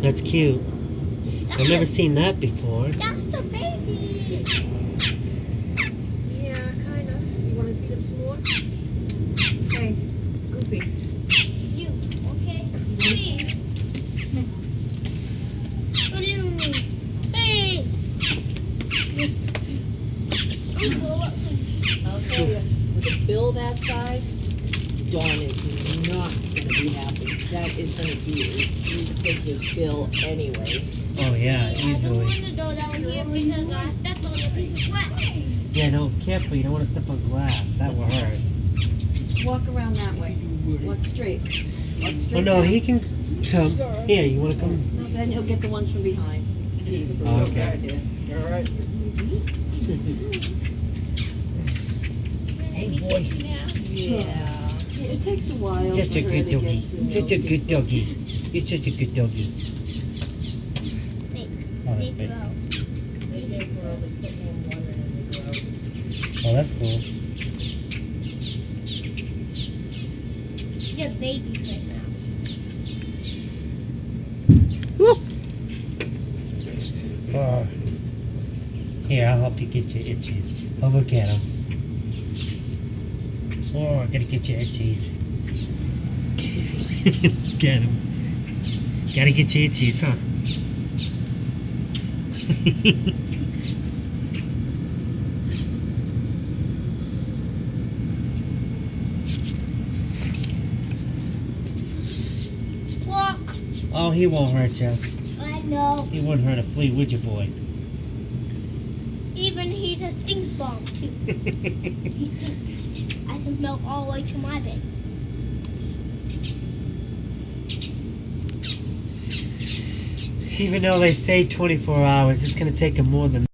That's cute. I've never seen that before. That's a baby. Yeah, kind of. You want to feed him some more? Hey, Goofy. You, okay? Please. Hey. I'll tell you, with a bill that size, Dawn is not going to be happy. That is going to be a huge big bill anyways. Oh yeah, I don't easily. want to go down here because I stepped on a piece of glass. Yeah, no, careful. You don't want to step on glass. That will hurt. Just walk around that way. Walk straight. Walk straight. Oh no, down. he can come. Here, you want to come? No, then he'll get the ones from behind. Okay. All right. Hey, boy. Yeah. It takes a while Such for a her good to doggy. get to know Such a good people. doggy. You're such a good doggy. Oh, that's big. Oh, that's cool. You're babies right now. Oh. Here, I'll help you get your itchies. Oh, look at him. Oh, I gotta get your itchies. Get him. Gotta get your itchies, huh? Walk. Oh, he won't hurt you. I know. He wouldn't hurt a flea, would you, boy? Even he's a stink bomb too. He stinks. I can smell all the way to my bed. Even though they say 24 hours, it's gonna take him more than